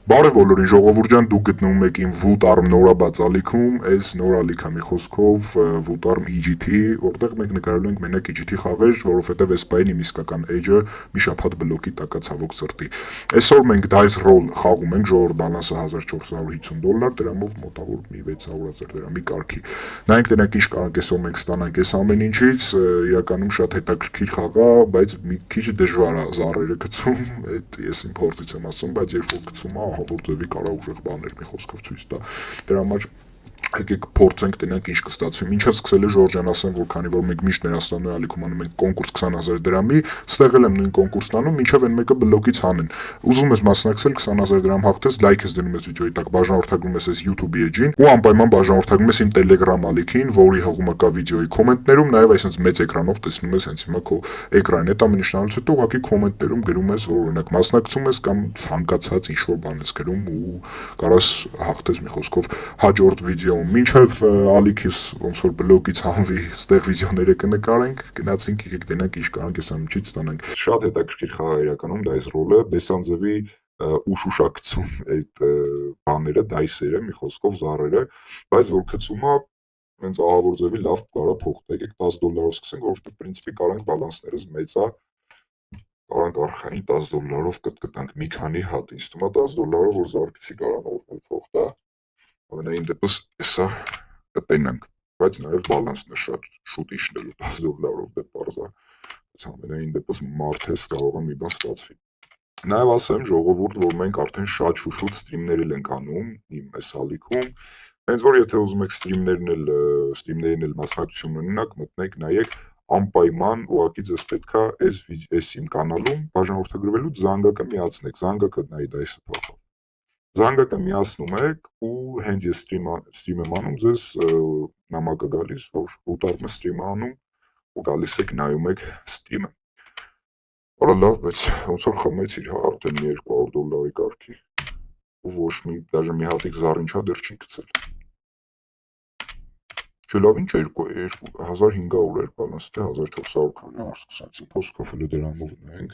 Բարև բոլորին ժողովուրդ ջան, դուք գտնվում եք իմ Վուտարմ նորաբաց ալիքում, այս նոր ալիքը մի խոսքով Վուտարմ EGT, որտեղ մենք նկարելու ենք մենակ EGT խաղեր, որովհետև Espai-ն իմ իսկական էջը մի շաբաթ բլոկի տակա ցավոք սրտի։ Այսօր մենք Dice Roll խաղում ենք, ժողովուրդ բալանսը $1450, դրամով մոտավոր մի 600,000 դրամի կարգի։ Նայենք դրանք ինչ կարող այսօր մենք ստանանք այս ամեն ինչից, իրականում շատ հետաքրքիր խաղ է, բայց մի քիչ դժվար է զառերը գցում, այդ ես իմ փորձից եմ ասում, բայց երբ որ գցում է, ահա որ ձևի կարա ուժեղ բաներ մի խոսքով ցույց տա։ Դրա համար եկեք փորձենք տնենք ինչ կստացվի։ Մինչև սկսել է Ժորժան ասեմ, որ քանի որ մենք միշտ ներաստանում ալիքում անում ենք կոնկուրս 20,000 դրամի, ստեղ էլ եմ նույն կոնկուրսն անում, մինչև այն մեկը բլոկից հանեն։ Ուզում ես մասնակցել 20,000 դրամ հաղթես, լայք ես դնում ես վիդեոյի տակ, բաժանորդագրում ես այս YouTube-ի էջին ու անպայման բաժանորդագրում ես իմ Telegram ալիքին, որի հղումը կա վիդեոյի կոմենտներում, նաև այսպես մեծ էկրանով տեսնում ես հենց հիմա քո էկրանին։ Այդ ամենի շնորհիվ հետո ուղղակի կոմենտներում գրում ես, որ օրինակ մասնակցում ես կամ ցանկացած ինչ որ բան ես գրում ու կարաս հաղթես մի խոսքով հաջորդ վիդեոում։ Մինչև ալիքիս ոնց որ բլոկից հանվի, ստեղ վիդեոները կնկարենք, գնացինք եկեք դենանք ինչ կարանք այս ամենից ստանանք։ Շատ հետաքրքիր խաղ է իրականում Dice Roll-ը, Բեսանձևի ուշուշակցում այդ բաները, դայսերը, մի խոսքով զառերը, բայց որ գցում է հենց ահավոր ձևի լավ կարա փոխ տա, եկեք $10 սկսենք, որովհետև պրինցիպի կարանք բալանսներս մեծ է, կարանք արխային $10 կտկտանք մի քանի հատ, ինձ թվում է $10 որ զարկիցի կարա նորմալ փոխ տա, ամենայն դեպս հեսա կտենանք, բայց նաև բալանսն է շատ շուտ իշնելու $10 դե պարզա, բայց ամենայն դեպս մարդ ես կարող է մի բան ստացվի։ Նաև ասեմ ժողովուրդ, որ մենք արդեն շատ շուշուտ ստրիմներ ենք անում իմ այս ալիքում, հենց որ եթե ուզում եք ստրիմներին էլ մասնակցություն ունենաք, մտնեք նայեք, անպայման ուղղակի ձեզ պետքա այս իմ կանալում բաժանորդագրվելու զանգակը միացնեք, զանգակը նայի դայսը փոխով։ Զանգակը միացնում եք ու հենց ես ստրիմ եմ անում, ձեզ նամակը գալիս, որ ուտարմը ստրիմ է անում ու գալիս եք նայում եք ստրիմը։ Որը լավ, բայց ոնց որ խմեցիր, հա, արդեն $200 կարգի ու ոչ մի, դաժե մի հատիկ զառին չա դեռ չի գցել։ Չէ լավ ինչ 1500 էր բալանս, թե 1400 քանի սկսեցի փոսքով էլ դրանով նայենք։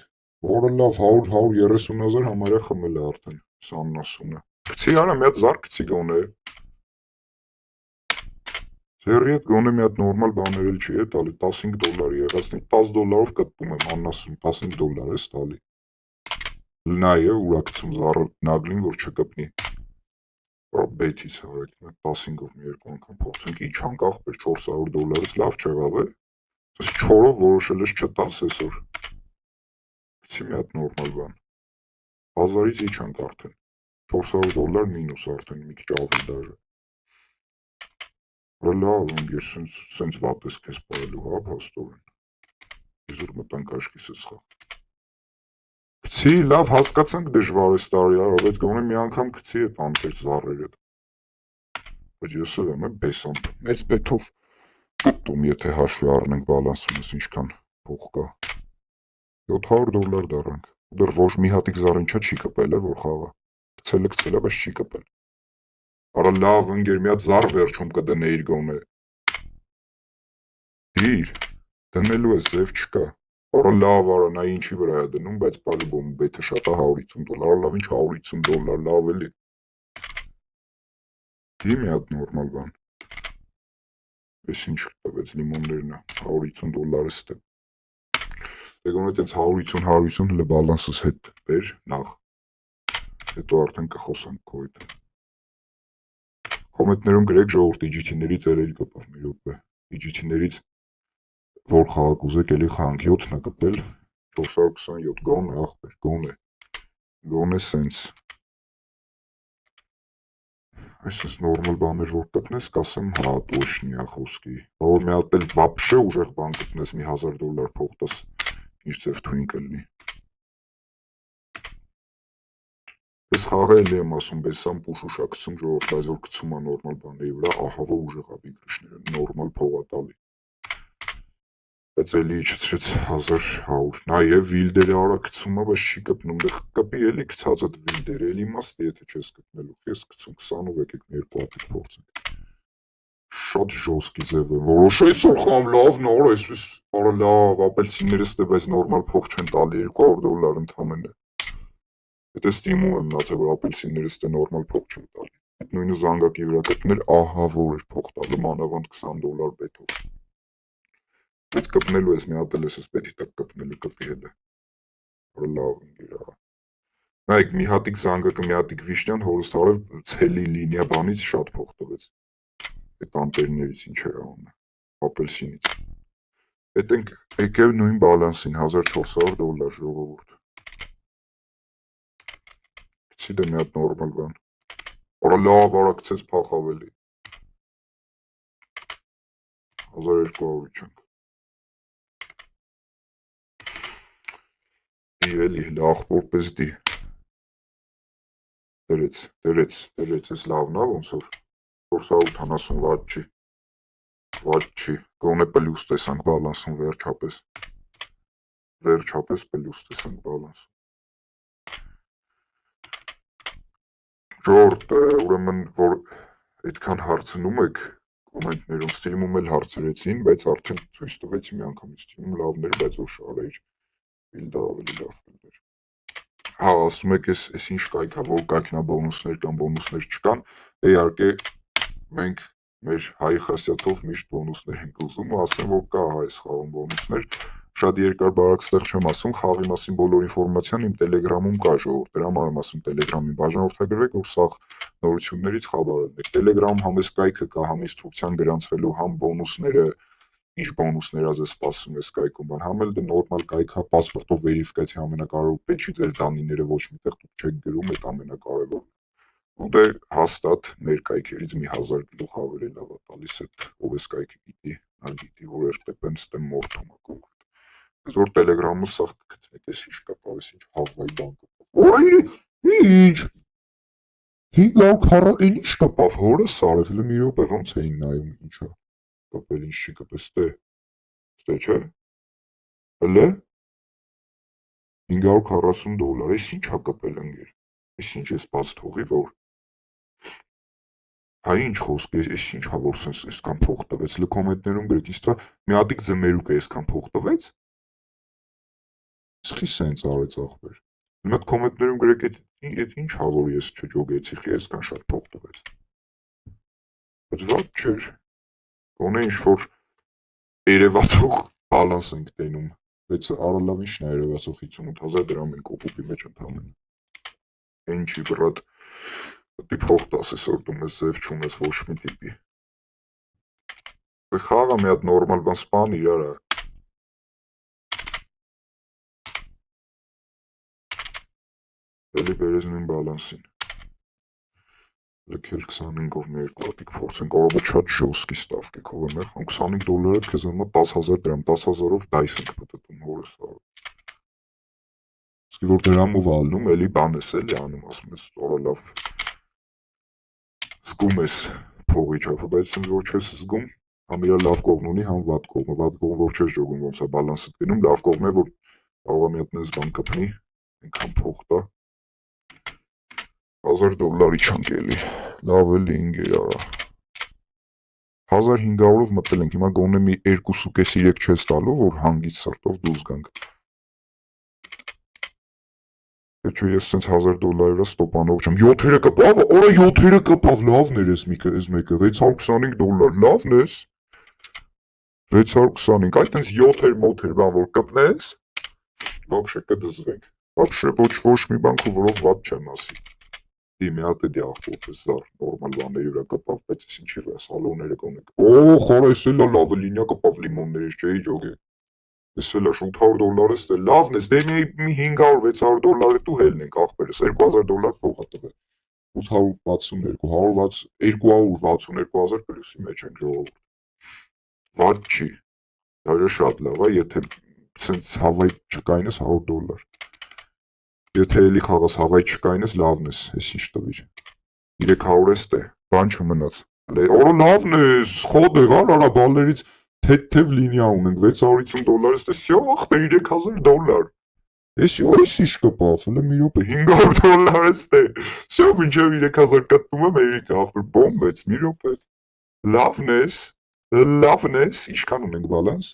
Որը լավ 130,000 համարյա խմել է արդեն, սա աննասունը։ Գցի արա մի հատ զար գցի գոնե։ Ձերի հետ գոնե մի հատ նորմալ բաներ էլ չի է տալի, $15 եղածնի, $10 կտպում եմ աննասուն, $15 ես տալի։ Նայ է ուրա գցում զառը նագլին, որ չկպնի։ Բեթից հարեք, 15-ով մի երկու անգամ փորձենք իջանք ախպեր $400-ից լավ չեղավ է։ Ես 4-ով որոշել ես չտաս այսօր։ Գցի մի հատ նորմալ բան։ 1000-ից իջանք արդեն։ $400 մինուս արդեն մի քիչ ավելի դաժե։ Լավ, ես սենց վատ ես քեզ պարելու, հա, փաստորեն։ Իզուր մտանք աշկիսս խաղ։ Գցի, լավ հասկացանք դժվար է տարի, բայց գոնե մի անգամ գցի այդ անտեր զառերը։ Բայց ես էլ եմ բեսան, մեծ բեթով գտում, եթե հաշվի առնենք բալանսումս ինչքան փող կա։ $700 դառանք։ Դեռ ոչ մի հատիկ զառին չի կպել է, որ խաղա։ Գցել է, բայց չի կպել։ Արա լավ ընկեր, մի հատ զառ վերջում կդնեիր գոնե։ Դիր, դնելու ես ձև չկա։ Արա լավ արա, նա ինչի վրա է դնում, բայց պալիբոմ բեթը շատ է $150, լավ ինչ $150, լավ էլի։ Դի մի հատ նորմալ բան։ Ես ինչ տվեց լիմոններն է, $150 ստե։ Դե գոնե տենց 150 հլը բալանսս հետ բեր նախ, հետո արդեն կխոսանք քո հետ։ Կոմենտներում գրեք ժողովուրդ EGT-ներից երերի կպավ մի րոպե, EGT-ներից որ խաղ կուզեք էլի խաղանք 7-ն է կպել, 427 գոնե ախպեր, գոնե սենց։ Այսպես նորմալ բաներ որ կպնես, կասեմ հա տոշնի է խոսքի, որ մի հատ էլ վապշե ուժեղ բան կպնես մի $1000 փող տաս, ինչ ձև թույն կլնի։ Ես խաղը էլի եմ ասում, բեսամ պուշուշակցում ժողովուրդ, բայց որ գցում է նորմալ բաների վրա, ահա որ ուժեղ է վիգրիշները, նորմալ փող է տալի։ Բայց էլի իջեցրեց 1100, նաև վիլդերը արա գցում է, բայց չի կպնում, դե կպի էլի գցածդ վիլդերը, էլի իմաստ է, եթե չես կպնելու, ես գցում 20-ով եկեք մի երկու հատիկ փորձենք։ Շատ ժոսկի ձև է, որոշ այսօր խամ լավ նոր, այսպես արա լավ, ապելսիններս դե բայց նորմալ փող չեն տալի $200 ընդամենը։ Եթե ստիմում եմ մնացել, որ ապելսինները ստե նորմալ փող չեմ տալի։ Այդ նույնը զանգակի վրա կպնել, ահա որ էր փող տալու մանավանդ $20 բեթով։ Բայց կպնելու ես մի հատ էլ ես պետի տակ կպնելու կպի հելը։ Որ լավ ընկեր ահա։ Նայեք, մի հատիկ զանգակը, մի հատիկ վիշնյան հորս արև ցելի լինիա բանից շատ փող տվեց։ Այդ անտերներից ինչ էր անում։ Ապելսինից։ Այդ ենք եկել նույն բալանսին $1400 ժողովուրդ։ Գցի դե մի հատ նորմալ բան։ Որը լավ արագցես փախ ավելի։ 1200 չենք։ Դի էլի ախպորպես դի։ Դրեց, ես լավն ա ոնց որ 480 վատ չի։ Վատ չի, գոնե պլյուս տեսանք բալանսում վերջապես։ Վերջապես պլյուս տեսանք բալանսում։ Ժողովուրդ, ուրեմն որ այդքան հարցնում եք կոմենտներում, սթրիմում էլ հարցրեցին, բայց արդեն ցույց տվեցի մի անգամից սթրիմում լավն էր, բայց որ շարեիր բիլդը ավելի լավ կլներ։ Հա, ասում եք էս ինչ կայք ա, որ կայքնա բոնուսներ կան, բոնուսներ չկան, իհարկե մենք մեր հայի խասյաթով միշտ բոնուսներ ենք ուզում ու ասեմ, որ կա այս խաղում բոնուսներ, շատ երկար բարակ ստեղ չեմ ասում, խաղի մասին բոլոր ինֆորմացիան իմ տելեգրամում կա ժողովուրդ, դրա համար եմ ասում տելեգրամին բաժանորդագրվեք, որ սաղ նորություններից խաբար ելնեք։ Տելեգրամում համ էս կայքը կա, համ ինստրուկցիան գրանցվելու, համ բոնուսները, ինչ բոնուսներ ա ձեզ սպասում էս կայքում, համ էլ նորմալ կայք հա, պասպորտով վերիֆիկացիա ամենակարևոր պետք չի, ձեր դանիները ոչ միտեղ դուք չեք գրում, այդ ամենակարևորն է։ ու դե հաստատ մեր կայքերից մի 1000 գլուխ ավելի լավ է տալիս այդ ով էս կայքը գիտի, նա գիտի, որ RTP-ն ստեմ մորթում է կոնկրետ։ Ես որ տելեգրամը սաղ կգտնեք, ես ինչ կապավ, ես ինչ հավվայի բան կապավ։ Օրայրի, ինչ, 540, են ինչ կապավ, հորը սարև, հլը մի րոպե ոնց էին նայում, ինչա, կապել, ինչ չի կապել, ստե չէ, հլը, $540, ես ինչ հա կապել ընգեր, ես ինչ ես բաց թողի, որ Հա ինչ խոսք է, ես ինչ հա որ սենց այսքան փող տվեց, լը կոմենտներում գրեք, ինձ թվա մի հատիկ ձմերուկ է այսքան փող տվեց։ Սխի սենց արեց ախպեր։ Մի հատ կոմենտներում գրեք, այդ ինչ հա որ ես չջոգեցի, խի այսքան շատ փող տվեց։ Բայց վատ չէր։ Գոնե ինչ որ երևացող բալանս ենք տենում։ Բայց արալավ ինչն է երևացող 58,000 դրամ ենք օպուպի մեջ ընդամենը։ Ինչի բրատ Դի փող տաս այսօր դու մեզ ձև չունես ոչ մի տիպի։ Խաղը մի հատ նորմալ բան սպան իրար է։ Էլի բերես նույն բալանսին։ Լքել 25-ով մի երկու հատիկ փորձենք, որովը շատ ժոսկի ստավք եք, ով եմ եղ, $25-ը քեզ նոմա 10,000 դրամ, 10,000-ով դայս ենք պտտում հորս արը։ Սկի որ դրամով ալնում, էլի բան ես էլի անում, ասում ես, որը լավ զգում ես փողի չափը, բայց ինձ որ չես զգում, համ իրա լավ կողմ ունի, համ վատ կողմը, վատ կողմը որ չես ջոգում, ոնց է բալանսը գնում, լավ կողմն է, որ կարող է մի հատ մեզ բան կպնի, այնքան փող տա, $1000 չանք էլի, լավ էլի ինգեր արա, 1500-ով մտել ենք, հիմա գոնե մի 2.5-3 չես տալու, որ հանգից սրտով դուրս գանք, Թե չէ ես սենց $1000-ը ստոպանով չեմ, 7-երը կպավ, օրը 7-երը կպավ, լավն էր ես մեկը, $625, լավն ես, 625, այդ տենց 7-էր մոթեր բան, որ կպնես, վաբշե կդզվենք, վաբշե ոչ մի բան քո որով վատ չեմ ասի, դի մի հատ է դի աղպոպես դար, նորմալ բաների վրա կպավ, բայց ես ինչի վրա սալոնները կոնեք, խորա ես էլա լավը լինյա կպավ լիմոններից չէի ջոգե, Ես էլ աշ $800 ստե լավն ես, դե մի $500-600 դու հելն ենք ախպերս, $2000 փող ա տվել, 862, 262,000 պլյուսի մեջ ենք ժողովուրդ, վատ չի, դաժե շատ լավ ա, եթե սենց հավայ չկայնես $100, եթե էլի խաղաս հավայ չկայնես լավն ես, ես ինչ տվիր, 300 ես տե, բան չմնաց, օրը լավն ես, խոդ եղար արա բալներից թեթև լինիա ունենք, $650 ստե, սյո ախպեր $3000, ես ինչ կպավ, հլը մի րոպե, $500 ստե, սյո մինչև 3000 կտնում եմ երիք ախպեր, բոմբեց, մի րոպե, լավն ես, ինչքան ունենք բալանս,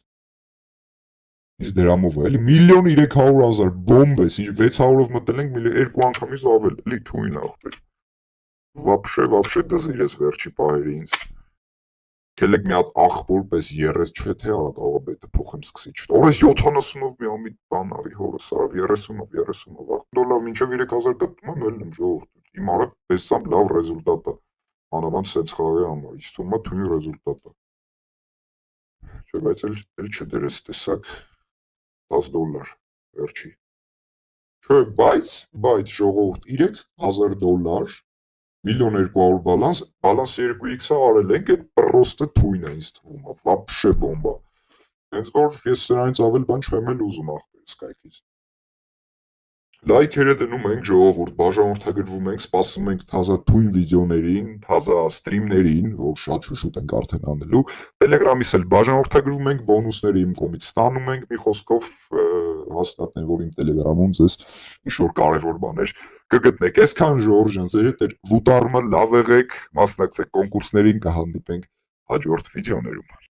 Իսկ դրամով էլի 1.300.000 բոմբ է, 600-ով մտել ենք 2 անգամից ավել, էլի թույն ախպեր։ Вообще դզիրես վերջի պահերի ինձ։ Կելեք մի հատ ախպոր պես երես չէ թե արա աղաբետը փոխեմ սկսի չտոր այս 70-ով մի ամի բան արի հորս արավ 30-ով $1000 մինչև 3000 գտնում եմ էլ եմ ժողովուրդ իմ արավ տեսամ լավ ռեզուլտատ է մանավանդ սենց խաղի համար իսկ թվում է թույն ռեզուլտատ է չէ բայց էլ չդրես տեսակ $10 վերջի չէ բայց ժողովուրդ $3000 $1.200.000 բալանս 2x-ը արել ենք, այդ պրոստը թույն է ինձ թվում է, вообще բոմբա։ Հենց որ ես սրանից ավել բան չեմ էլ ուզում ախպերս կայքից։ Լայքերը դնում ենք ժողովուրդ, բաժանորդագրվում ենք, սպասում ենք թազա թույն վիդեոներին, թազա ստրիմներին, որ շատ շուտ ենք արդեն անելու։ Տելեգրամից էլ բաժանորդագրվում ենք, բոնուսները իմ կողմից ստանում ենք, մի խոսքով հաստատեն, որ իմ տելեգրամում ձեզ ինչ-որ կարևոր բաներ կգտնեք։ Այսքան Ժորժ ջան, ձեր հետ էր Վուտարմը լավ եղեք, մասնակցեք կոնկուրսներին, կհանդիպենք հաջորդ վիդեոներում։